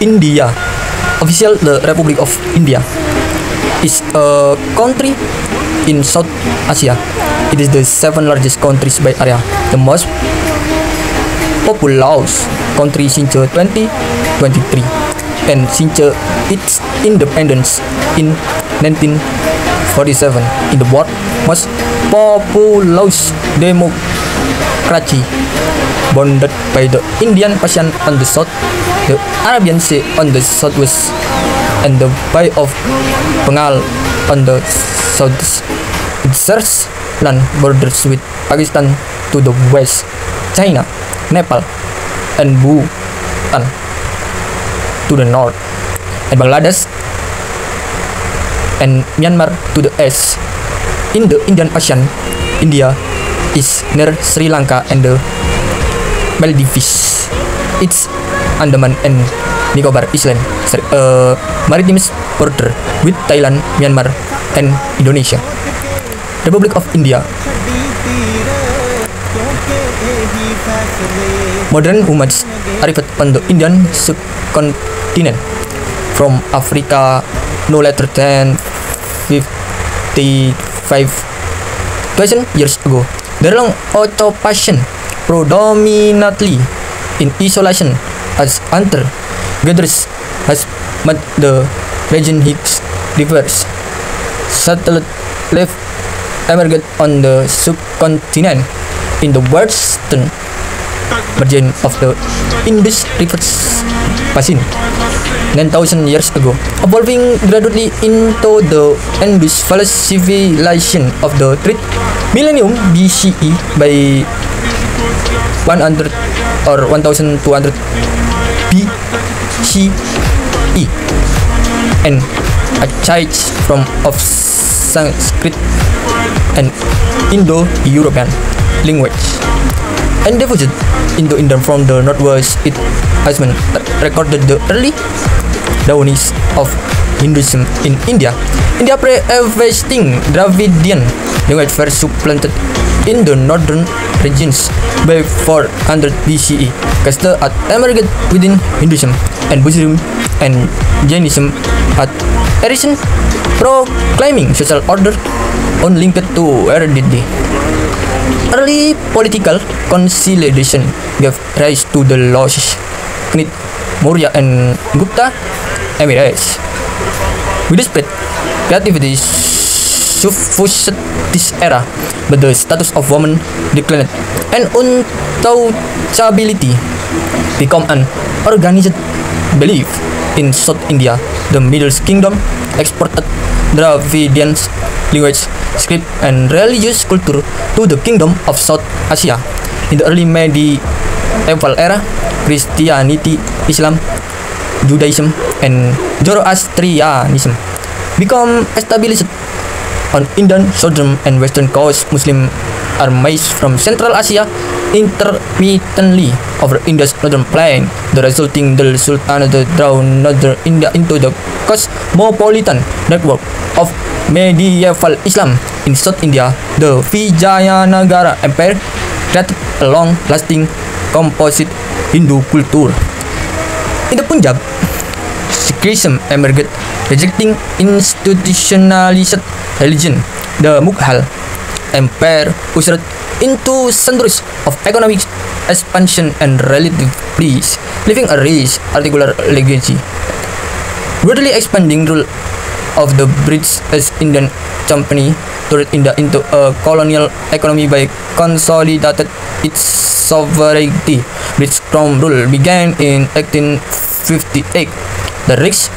India. Official, the Republic of India is a country in South Asia. It is the 7th largest country by area, the most populous country since 2023, and since its independence in 1947, in the world most populous democracy, bounded by the Indian Ocean on the south, the Arabian Sea on the southwest, and the Bay of Bengal on the southeast. It shares land borders with Pakistan to the west, China, Nepal, and Bhutan to the north, and Bangladesh and Myanmar to the east. In the Indian Ocean, India is near Sri Lanka and the Maldives. It's Andaman and Nicobar Island, maritime border with Thailand, Myanmar, and Indonesia. Republic of India. Modern humans arrived on the Indian subcontinent from Africa no later than 55,000 years ago. Their long occupation, predominantly in isolation as hunter-gatherers, has made the region its diverse. Settled life emerged on the subcontinent in the western margin of the Indus River basin 9,000 years ago, evolving gradually into the Indus Valley civilization of the 3rd millennium BCE. By 100 or 1200 BCE, and a change of Sanskrit and Indo-European language and diffused into India from the northwest. It has been recorded the early dawnings of Hinduism in India. India pre-existing Dravidian language were supplanted in the northern regions by 400 BCE. Caste had emerged within Hinduism, and Buddhism and Jainism had arisen, proclaiming social order unlinked to heredity. Early political consolidation gave rise to the Losis, Knit, Maurya, and Gupta emirates. With the spread, creativity suffused this era, but the status of women declined, and untouchability became an organized belief. In South India, the Middle Kingdom exported Dravidian language, script, and religious culture to the Kingdom of South Asia. In the early medieval era, Christianity, Islam, Judaism, and Zoroastrianism become established on Indian southern and western coast. Muslim armies from Central Asia intermittently over India's northern plain. The resulting Delhi Sultanate drew northern India into the cosmopolitan network of medieval Islam. In South India, the Vijayanagara Empire created a long-lasting composite Hindu culture. In the Punjab, Sikhism emerged, rejecting institutionalized religion. The Mughal Empire ushered into centuries of economic expansion and relative peace, leaving a rich articular legacy. Greatly expanding rule of the British East Indian Company turned India into a colonial economy by consolidated its sovereignty. British Crown rule began in 1858. The risks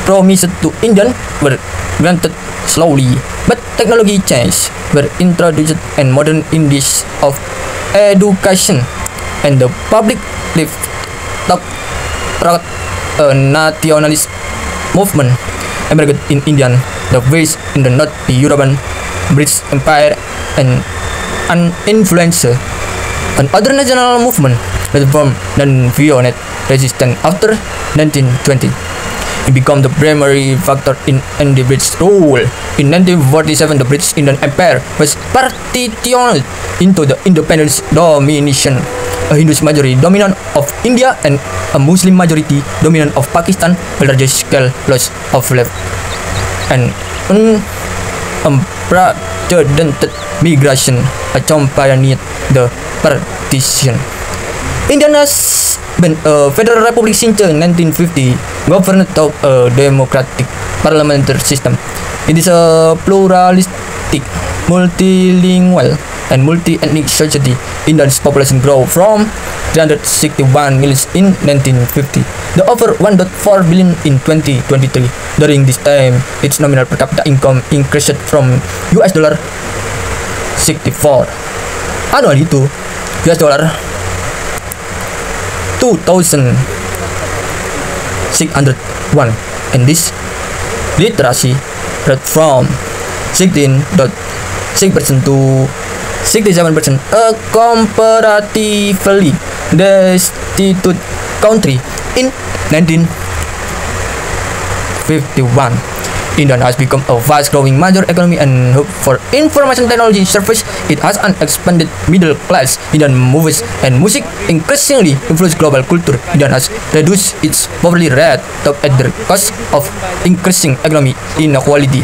promised to Indian were granted slowly, but technology change were introduced and modern Indies of education and the public life took a nationalist movement emerged in India, the West, in the North, the European British Empire, and an influence on other national movement that formed and violent resistance after 1920. It became the primary factor in the British rule. In 1947, the British Indian Empire was partitioned into the independent domination, a Hindu majority dominant of India and a Muslim majority dominant of Pakistan, a larger scale loss of life and unprecedented migration accompanied the partition. India has been a federal republic since 1950, governed through a democratic parliamentary system. It is a pluralistic, multilingual, and multi-ethnic society. India's population grew from 361 million in 1950 to over 1.4 billion in 2023. During this time, its nominal per capita income increased from $64 annually to $2,601, and this literacy rate from 16.6% to 67%, a comparatively destitute country in 1951. India has become a fast-growing major economy and hub for information technology service. It has an expanded middle class. Indian movies and music increasingly influence global culture. India has reduced its poverty rate at the cost of increasing economic inequality.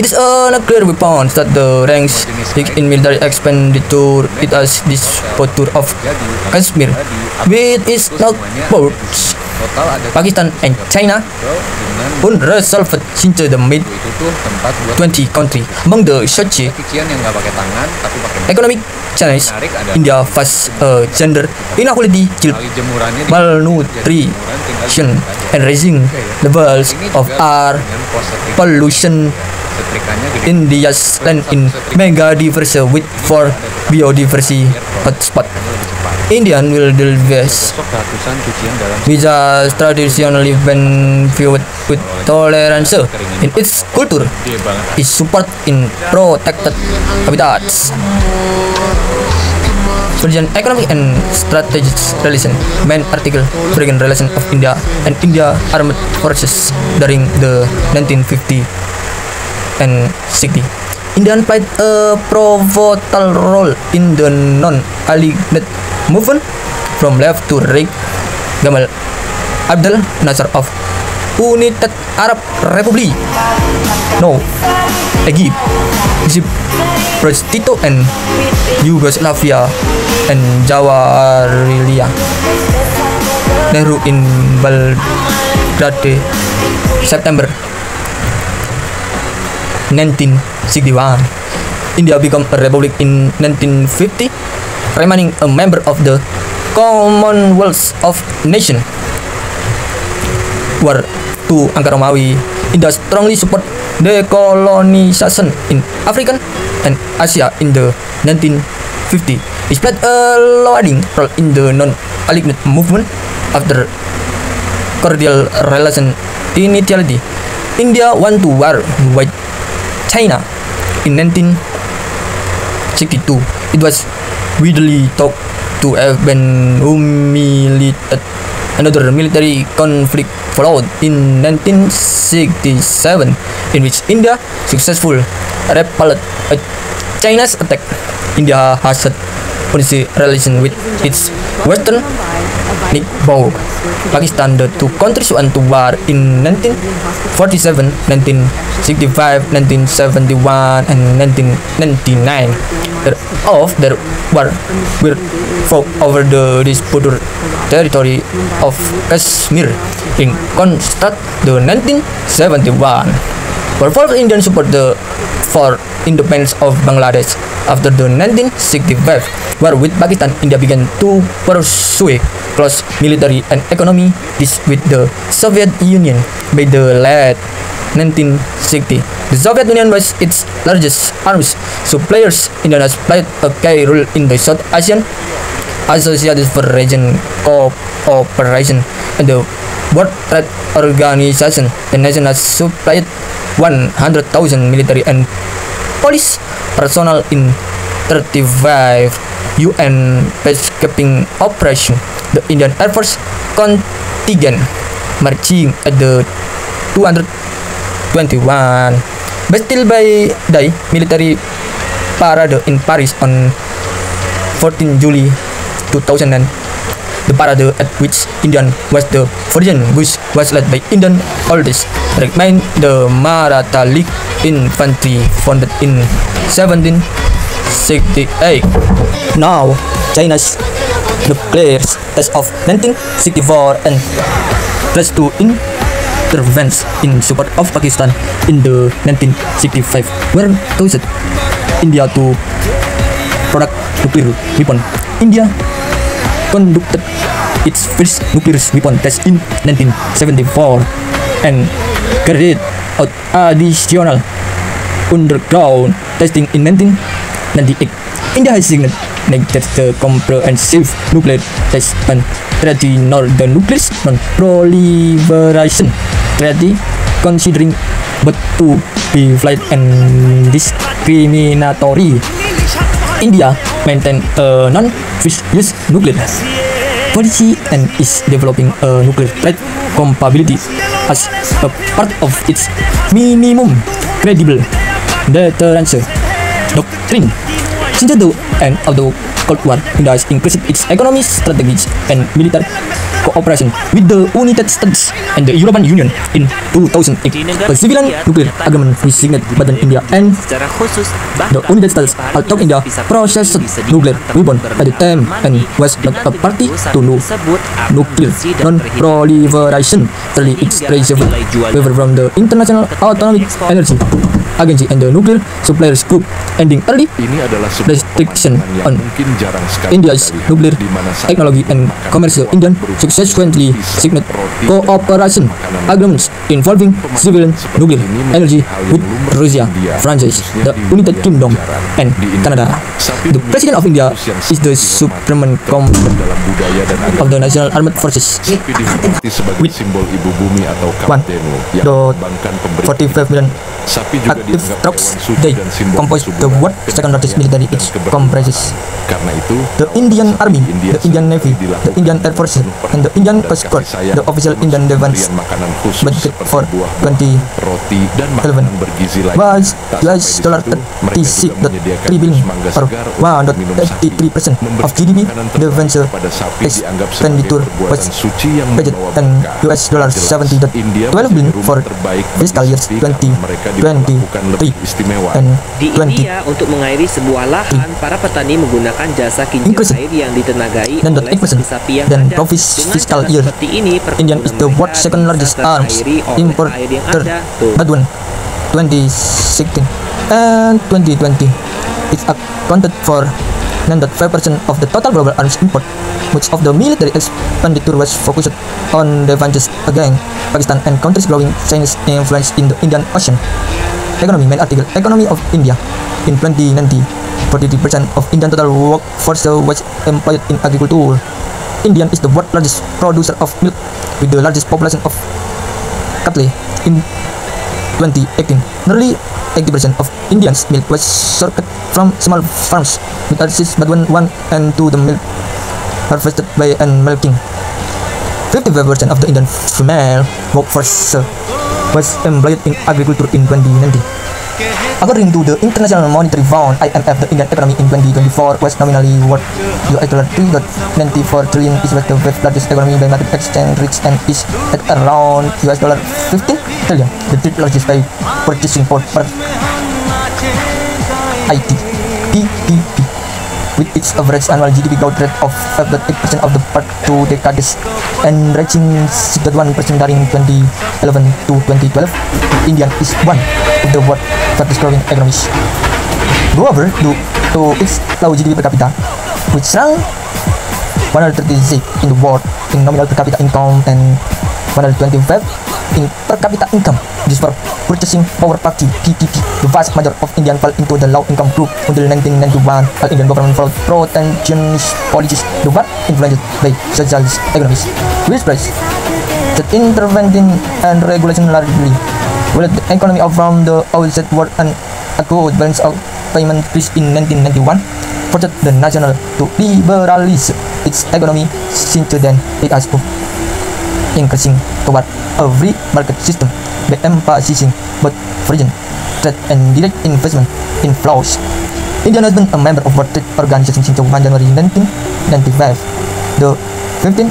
It is a nuclear weapon that the ranks in military expenditure. It has disputed of Kashmir with its neighbors Pakistan and China unresolved since the mid-20th country. Among the such economic challenges, India faces gender inequality, child malnutrition, and rising levels of air pollution. India's land in mega diverse with 4 biodiversity hotspot. Indian wildlife which has traditionally been viewed with tolerance in its culture is support in protected habitats. Persian economic and strategic relation. Main article foreign relation of India and India armed forces during the 1950 and 60. India played a pivotal role in the non-aligned movement from left to right. Gamal Abdel Nasser of United Arab Republic, no, Egypt, Tito and Yugoslavia, and Jawahirlaal Nehru in Belgrade, September 1961. India became a republic in 1950, remaining a member of the Commonwealth of Nations. War to Angkara Romawi, India strongly support decolonization in Africa and Asia in the 1950. It played a leading role in the non-aligned movement after cordial relation initiality. India won to war with China in 1962. It was widely thought to have been humiliated. Another military conflict followed in 1967, in which India successfully repelled a China's attack. India has had policy relation with its western neighbor, Pakistan. The two countries went to war in 1947, 1965, 1971, and 1999. There were fought over the disputed territory of Kashmir in contrast the 1971. Powerful Indian support for independence of Bangladesh. After the 1965 war with Pakistan, India began to pursue close military and economic ties with the Soviet Union. By the late 1960s, the Soviet Union was its largest arms suppliers. India has played a key role in the South Asian Associated for Region Cooperation and the World Trade Organization. The nation has supplied 100,000 military and police personnel in 35 UN peacekeeping operations. The Indian Air Force contingent marching at the 221 Bastille Day military parade in Paris on 14 July 2000. The parade, at which Indian was the Virgin Bush, was led by Indian Aldous Regiment, the Maratha League Infantry, founded in 1768. Now, China's declares as of 1964 and pledged to intervene in support of Pakistan in the 1965 war, caused India to produce nuclear weapon. India conducted its first nuclear weapon test in 1974 and carried out additional underground testing in 1998. India has signed the Comprehensive Nuclear Test Ban Treaty, nor the Nuclear Non-Proliferation Treaty, considering both to be flawed and discriminatory. India maintains a non-use nuclear policy and is developing a nuclear threat capability as a part of its minimum credible deterrence doctrine. Since the end of the Cold War, India has increased its economic strategies and military cooperation with the United States and the European Union. In 2008, a civilian nuclear agreement was signed between India and the United States, although India possessed nuclear weapons at the time and was not a party to nuclear non-proliferation treaty. Its reserve waiver from the International Atomic Energy Agency and the Nuclear Suppliers Group, ending early restriction on India's nuclear technology and commercial. Indian subsequently signed cooperation agreements involving civilian nuclear energy with Russia, France, the United Kingdom, and Canada. The President of India is the supreme commander of the National Armed Forces with 1.45 million active troops. They compose the world's second largest military. It comprises the Indian Army, the Indian Navy, the Indian Air Force, and the Indian Coast Guard. The official Indian defense budget for 2011 was $36.3 billion, or 183% of GDP. Defense expenditure was budgeted and $70.12 billion for fiscal years 2023 and di India. Untuk mengairi sebuah lahan, para petani menggunakan jasa kincir air yang ditenagai oleh sapi yang dan ada. profit fiscal year. Seperti ini, India is the world's second largest arms importer between 2016 and 2020. It accounted for 95% of the total global arms import. Much of the military expenditure was focused on defense against Pakistan and countries growing Chinese influence in the Indian Ocean. Economy. Main article. Economy of India. In 2019, 43% of Indian total workforce was employed in agriculture. India is the world's largest producer of milk, with the largest population of cattle. In 2018, nearly 80% of Indians' milk was sourced from small farms, with access between 1 and 2 the milk harvested by and milking. 55% of the Indian female workforce was employed in agriculture in 2019. According to the International Monetary Fund (IMF), the Indian economy in 2024 was nominally worth $3.94 trillion. It was the fifth largest economy by market exchange rate and is at around $15 trillion, the third largest by purchasing power per GDP, with its average annual GDP growth rate of 5.8% of the past 2 decades and reaching 6.1% during 2011 to 2012. India is one of the world's fastest growing economies. However, due to its low GDP per capita, which rank 136 in the world in nominal per capita income and 125 in per capita income, just for purchasing power party PPP, the vast majority of Indians fell into the low-income group until 1991. While Indian government followed protectionist policies, the war influenced by socialist economies, which price that intervention and regulation largely well the economy from the outset were an acute balance of payment increase in 1991 forced the national to liberalize its economy. Since then, it has increasing toward a free market system by emphasizing both foreign trade and direct investment inflows. India has been a member of World Trade Organization since 1 January 1995. The 15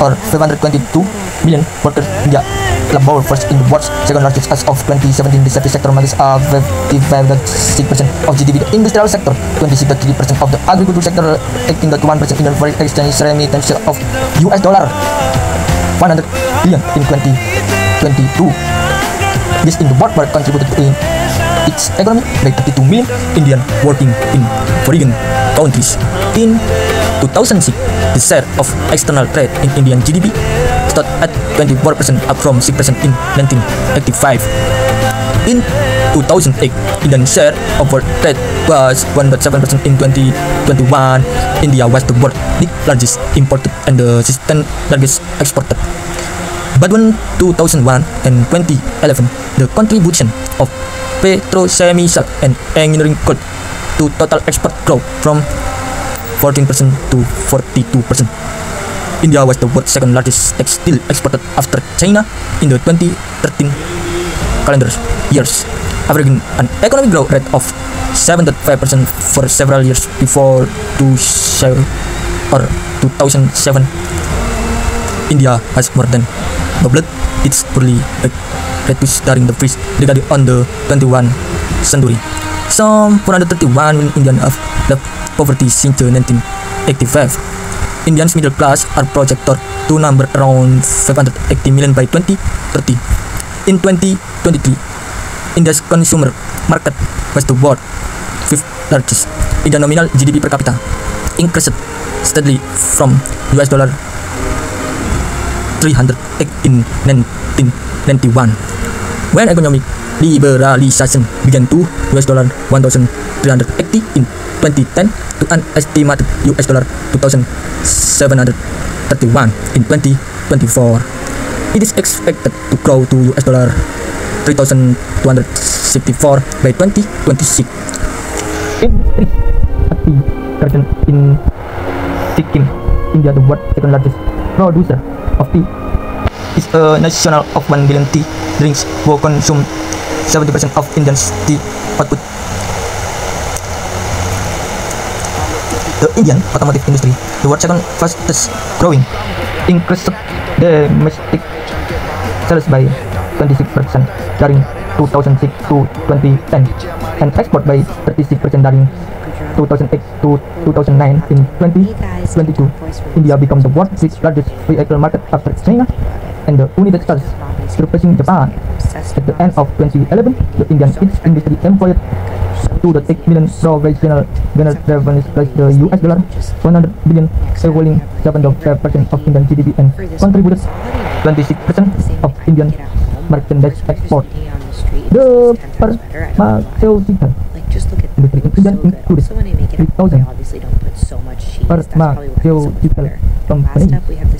or 522 million workers India labor force in the world's second largest as of 2017. The service sector makes up 55.6% of GDP. The industrial sector 26.3% of the agricultural sector 18.1%. Indian foreign exchange remittance of US dollar 100 billion in 2022. This in the world contributed to its economy by 32 million Indian working in foreign countries. In 2006, the share of external trade in Indian GDP stood at 24%, up from 6% in 1985. In 2008, Indian share of world trade was 1.7% in 2021. India was the world's largest importer and the second largest exporter. But in 2001 and 2011, the contribution of petrochemical and engineering coal to total export grew from 14% to 42%. India was the world's second largest textile exporter after China in the 2013 calendar years, averaging an economic growth rate of 7.5% for several years before 2007. India has more than doubled its poorly reduced during the first decade on the 21st century. Some 431 million Indians have left poverty since 1985. Indians middle class are projected to number around 580 million by 2030. In 2023, India's consumer market was the world's fifth largest. India nominal GDP per capita increased steadily from US dollar 308 in 1991, when economic liberalization began, to US dollar 1,380 in 2010 to an estimated US dollar 2,731 in 2024. It is expected to grow to US dollar 3,264 by 2026. Industry current in Sikkim, India, the world's second largest producer of tea, is a nation of 1 billion tea drinks who consume 70% of Indians' tea output. The Indian automotive industry, the world's second fastest growing, increased domestic sales by 26% during 2006 to 2010 and export by 36% during 2008 to 2009. In 2022, India became the world's largest vehicle market after China and the United States, surpassing Japan. At the end of 2011, the Indian industry employed 2.8 million professional revenues plus the US dollar 100 billion, equaling 7.5% of Indian GDP and contributed 26% of Indian merchandise export. The pharmaceutical industry in India included 3,000 pharmaceutical companies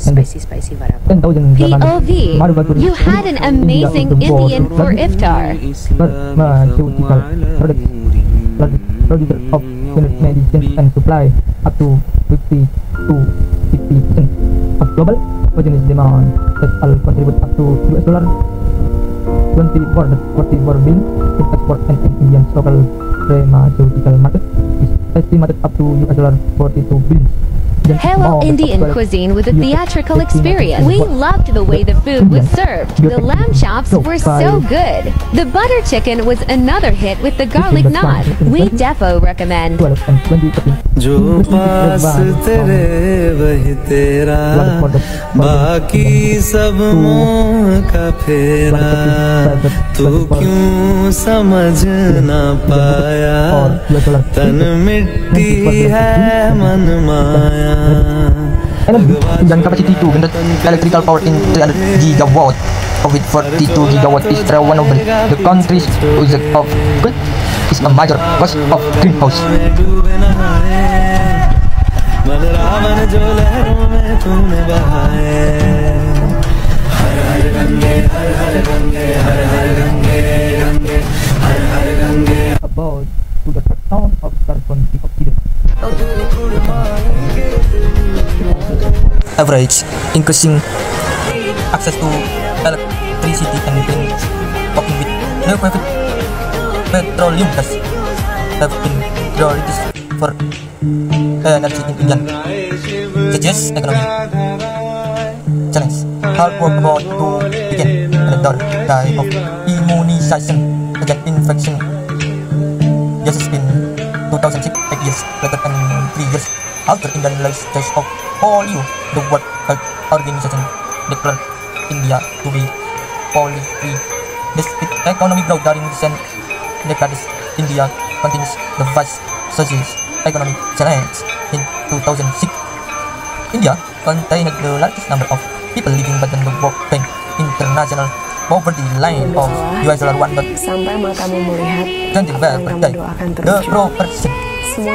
and 10,000 POV, you had an amazing Indian for iftar. Pharmaceutical products, producer of medicines and supply up to 50 to 60% of global business demand, that all contribute up to US dollar 44 billion in export, and in Indian's local pharmaceutical market is estimated up to US dollar 42 billion. Hello Indian cuisine with a theatrical experience. We loved the way the food was served. The lamb chops were so good. The butter chicken was another hit with the garlic naan. We defo recommend. जो पास तेरे वही तेरा, बाकी सब मोह का फेरा, तू क्यों समझ ना पाया, तन मिट्टी है मन माया. Dan capacity to generate electrical power in 300 gigawatt, of which 42 gigawatt is renewable. The country's usage of coal is a major cause of greenhouse. About to the town of carbon dioxide. average, increasing access to electricity and clean cooking with no private petroleum gas have been priorities for energy in India. Suggest economic challenge. Hard work about to begin another day of immunization against infection. This has been 2006, 8 years later and 3 years after Indian last test of polio. The World Health Organization declared India to be polio-free. Despite economic growth during recent decades, India continues the vast social economic challenge. In 2006, India contained the largest number of people living within the World Bank International Poverty Line of $1.25 sampai matamu melihat per day. The proportion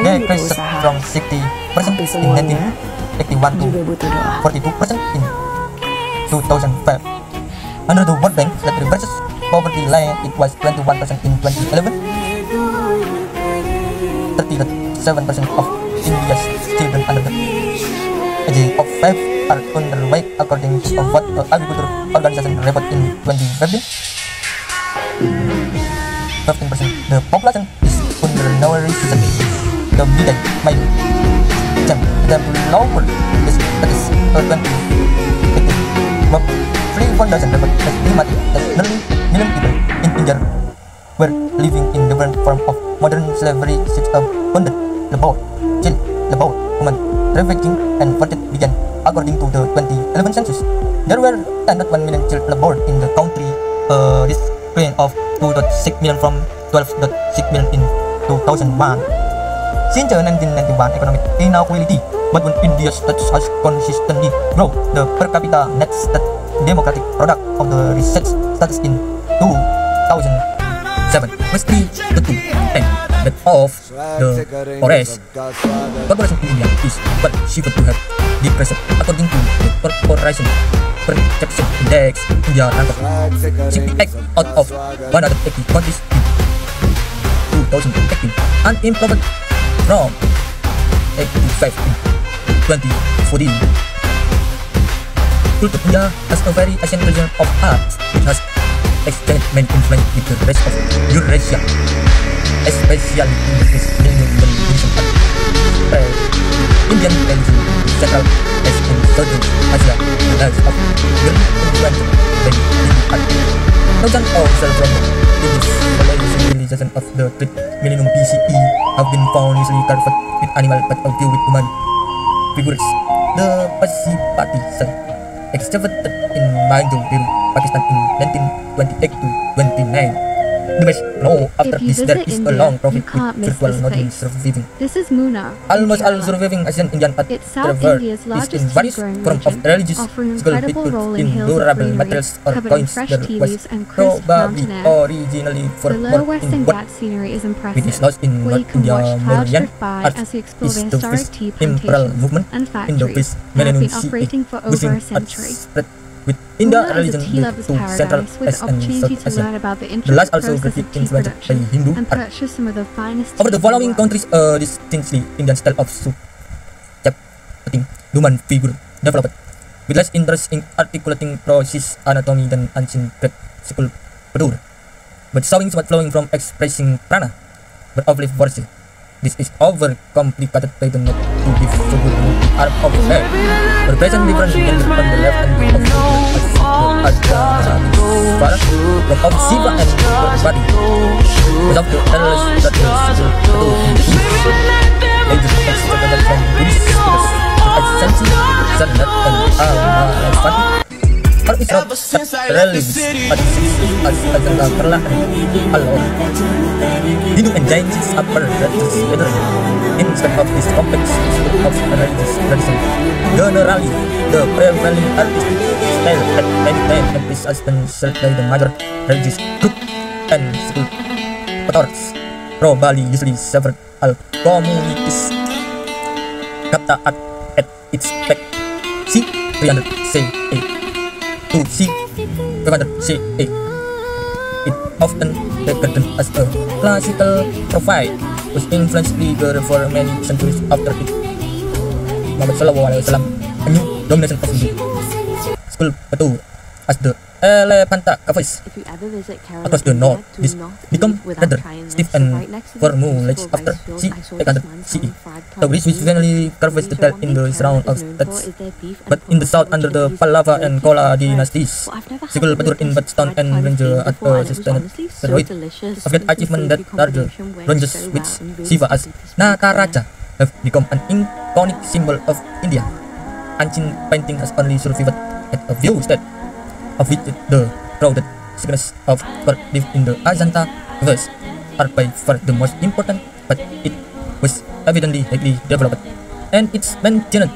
decreased from 60% in 1981 to 42% in 2005. Under the World Bank that reverses poverty line, it was 21% in 2011. 37% of India's children under the age of 5 are underweight, according to what the Agriculture Organization report in 2015. 15% the population is undernourished. The midday might jump them lower this status 2015. About 3,000 report estimated that nearly million people in India were living in different forms of modern slavery, such as bondage, labor, child labor, human trafficking, and what began according to the 2011 census. There were 10.1 million child labor in the country, this gain of 2.6 million from 12.6 million in 2001. Since 1991 economic inequality between India's states has consistently grown. The per capita net state democratic product of the research status in 2007 was 3.2, and that of the poorest population in India is perceived to have decreased. According to the Corporation Perception Index, India ranks 68 out of 180 countries in 2018, unemployment from 85 in 2014. Culture India has a very Asian tradition of arts, which has exchanged many influence with the rest of Eurasia, especially in the Indonesian art. Indian religion, Central Asia and Southern Asia, the lives of very influential by Indian art. Thousands of cells from Indus civilization of the 3rd millennium BCE have been found usually carved with animal but also with human figures. The Pasipati cell excavated in Manjung, Pakistan in 1928 to 29. The best know after this there is a long profit with virtual nothing surviving. This is Muna. Almost all surviving Asian Indian art preserved is in various forms of religious sculpture in durable materials or coins. There was probably originally for more in what which is lost in North India. Mauryan art is the first imperial movement in the first millennium CE, within art spread with India religion to Central Asia and South Asia. The last also greatly influenced by Hindu art. Over the following countries, distinctly Indian style of sculpting human figure developed, with less interest in articulating process anatomy than ancient Greek sculpture, but showing somewhat flowing from expressing prana, but of verse. This is over-complicated by the not to give so good the arm of the head. The present difference gender on the left and of the from of Shiva and the body. But of the endless that is ages extravagant from Buddhist figures to Ascension, Sanat and Fati. Art is not religious, but as a perlahan Allah. Hindu and Jainism are together instead of this complex system of religious tradition. Generally, the prevailing artistic style at many times has been served by the major religious group and sculptors, probably usually several communities. Kapta art at its peak, C 300 CE to C 500 CE. It often regarded as a classical prophet, whose influence lingered for many centuries after it. Muhammad SAW, a new domination of Hindu sculpture as the Elephanta caves If you ever visit Kerala, across the north. to This North become without rather trying this. stiff So and right next to the formulaic beautiful after rice field, c. I saw this 800 man CE. selling fried The bridge which plum generally cakes. carved So that one in thing the Kerala surround is of known that's for is their beef and but in the pork, south which under are the these Pallava very and thick Chola bread. dynasties. Well, I've never had Sikul the Patur in this Pakistan fried and kind of Ranger thing at before, and it was sustained honestly so heroic delicious. of that The achievement that flavor larger combination went ranges so which well and really Shiva as suited this Nataraja have become an iconic symbol of India. Ancient painting has only survived at a few steps of which the crowded sequence of birth lived in the Ajanta caves are by far the most important, but it was evidently heavily developed, and it's mentioned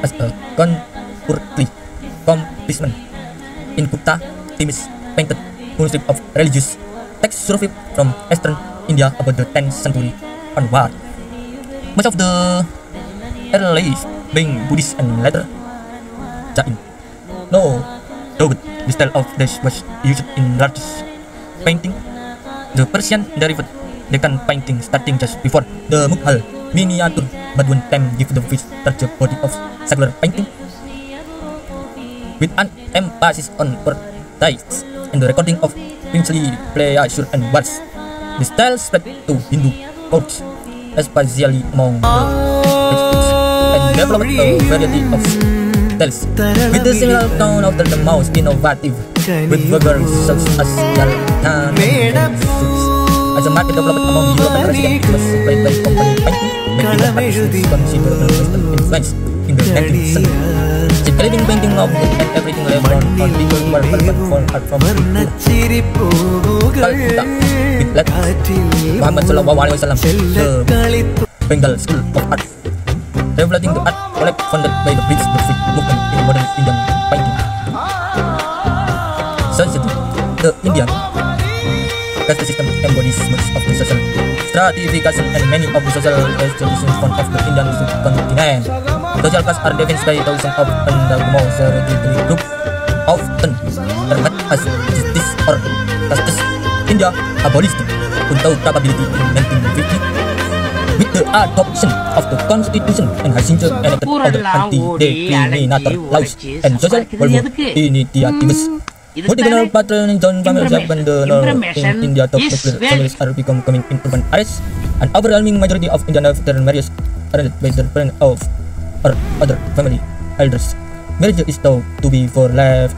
as a concurrently accomplishment. In Gupta, Timis painted manuscript of religious texts survived from Eastern India about the 10th century onward. Much of the earliest being Buddhist and later Jain. No doubt the style of this was used in large painting. The Persian derived Deccan painting starting just before the Mughal miniature, but one time give the fish larger body of circular painting with an emphasis on portraits and the recording of princely pleasure and wars. The style spread to Hindu courts, especially among the experts, and developed a variety of styles, with the single tone of the most innovative, with figures such as Laltan and Suits. As a market developed among European residents, it was supplied by company painting, making the artists consider a Western influence in the 19th century. Circulating painting of good and everything left on people were relevant for art from Calcutta, with led Muhammad Sallallahu Alaihi Wasallam, the Bengal School of Art, revealing the art collect funded by the British Buffet movement in modern Indian painting. Society, the Indian caste system embodies much of the social stratification and many of the social institutions found of the Indian subcontinent. Social castes are defined by thousands of endogamos hereditary groups, often termed as justice or castes. India abolished Untau capability in 1950 with the adoption of the Constitution and has since enacted other anti-discriminatory laws and social welfare initiatives. Multicultural patrons families and the north in India top nuclear families are becoming in urban areas. An overwhelming majority of Indian after marriages arranged by their parents of or other family elders. Marriage is thought to be for life,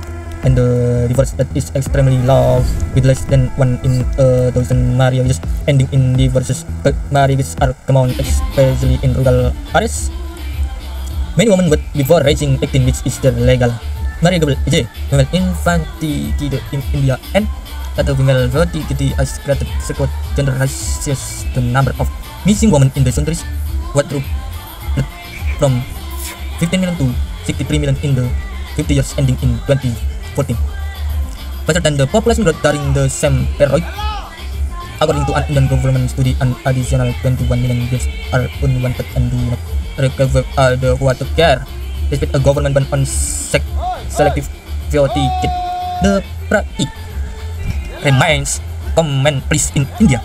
and the divorce rate is extremely low, with less than 1 in 1,000 marriages ending in divorces. But marriages are common, especially in rural areas. Many women wait before reaching 18, which is their legal marriageable age. Female infanticide in India and that female fertility has created sequential generations. The number of missing women in the countries quadrupled from 15 million to 63 million in the 50 years ending in 2014, faster than the population growth during the same period. According to an Indian government study, an additional 21 million girls are unwanted and do not recover the water care, despite a government ban on selective fertility. The practice remains commonplace in India.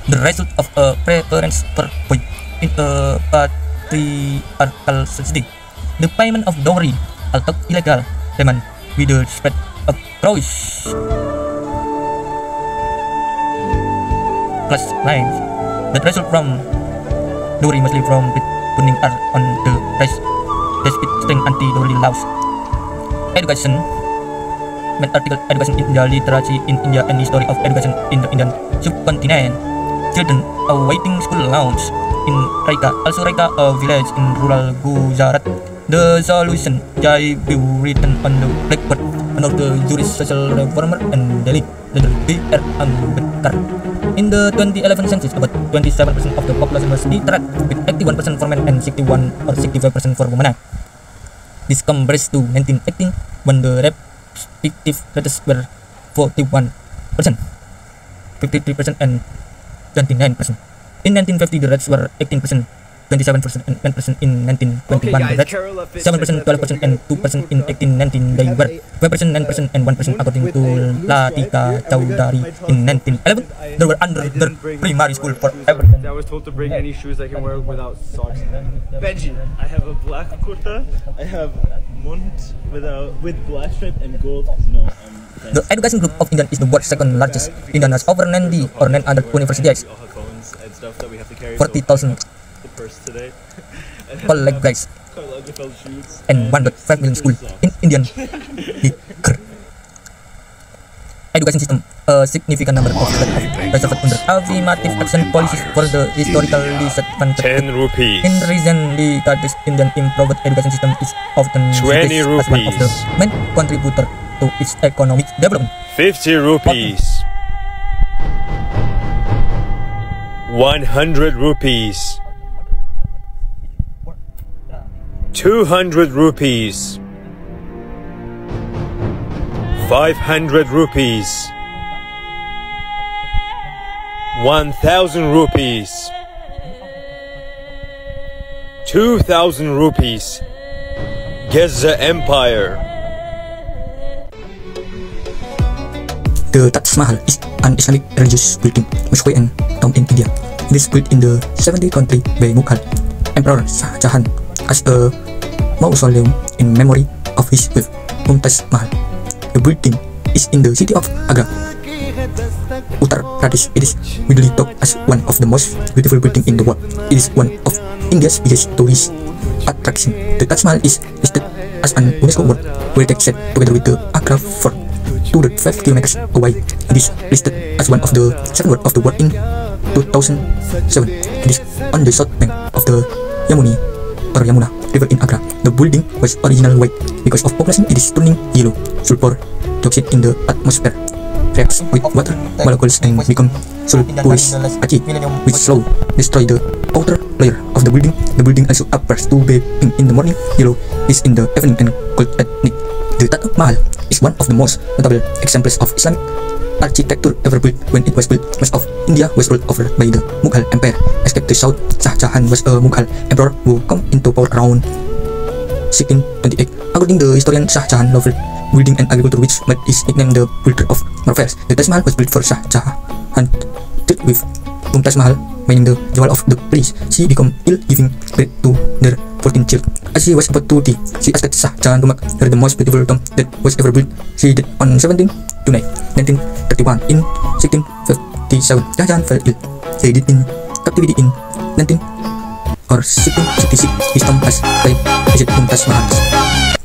The result of a preference for boy in a patriarchal society. The payment of dowry, although illegal, remains widespread across class lines. The result from dowry mostly from burning are on the rise, despite strong anti-dowry laws. Education, main article education in India, literacy in India, and history of education in the Indian subcontinent. Children awaiting school launch in Raika, also Raika, a village in rural Gujarat. The solution, Jai Bill written on the blackboard, one of the jurist social reformer and Delhi, leader B.R. Ambedkar. In the 2011 census, about 27% of the population was literate, with 81% for men and 61 or 65% for women. This compares to 1918, when the respective rates were 41%, 53%, and 29%. In 1950, the rates were 18%, 27% and 9% in 1921. That's 7%, 12% and 2% in 1819. They were 5%, 9% and 1% according to Latika Chowdhury in 1911. They were under their primary school for everything. I was told to bring any shoes I can wear without socks. Benji, I have a black kurta. I have Mund with black stripe and gold. No, the education group of Indian is the world's second largest. Indian has over 90 or 900 universities, 40,000 college guys, and 1.5 million schools in Indian. Education system, a significant number of reserved under affirmative action policies for the historically disadvantaged. 10 rupees. In recently decades, Indian improved education system is often 20 cited as one of the main contributor to its economic development. 50 rupees. 100 rupees. 200 rupees. 500 rupees. 1,000 rupees. 2,000 rupees. Gaza Empire. The Taj Mahal is an Islamic religious building, mosque and tomb in India. It is built in the 70th century by Mughal Emperor Shah Jahan as a mausoleum in memory of his wife Mumtaz Mahal. The building is in the city of Agra, Uttar Pradesh. It is widely thought as one of the most beautiful buildings in the world. It is one of India's biggest tourist attraction. The Taj Mahal is listed as an UNESCO World Heritage Site together with the Agra Fort, 205 kilometers away. It is listed as one of the 7 wonders of the world in 2007. It is on the south bank of the Yamuna River in Agra. The building was originally white. Because of population, it is turning yellow. Sulfur dioxide in the atmosphere reacts with water molecules and become sulfurous acid, which slowly destroy the outer layer of the building. The building also appears to be pink in the morning, yellow is in the evening, and cold at night. The Taj Mahal is one of the most notable examples of Islamic architecture ever built. When it was built, most of India was ruled over by the Mughal Empire, except the south. Shah Jahan was a Mughal emperor who came into power around 1628. According to the historian Shah Jahan, loved building and agriculture, which made his nickname the builder of warfare. The Taj Mahal was built for Shah Jahan with Mumtaz Mahal, meaning the jewel of the place. She became ill, giving birth to their 14 children. As she was about to die, she asked Shah Jahan to make her the most beautiful tomb that was ever built. She died on 17 July 1931. In 1657, Shah Jahan fell ill. He died in captivity in 1666. His tomb has 5 Mumtaz Mahals.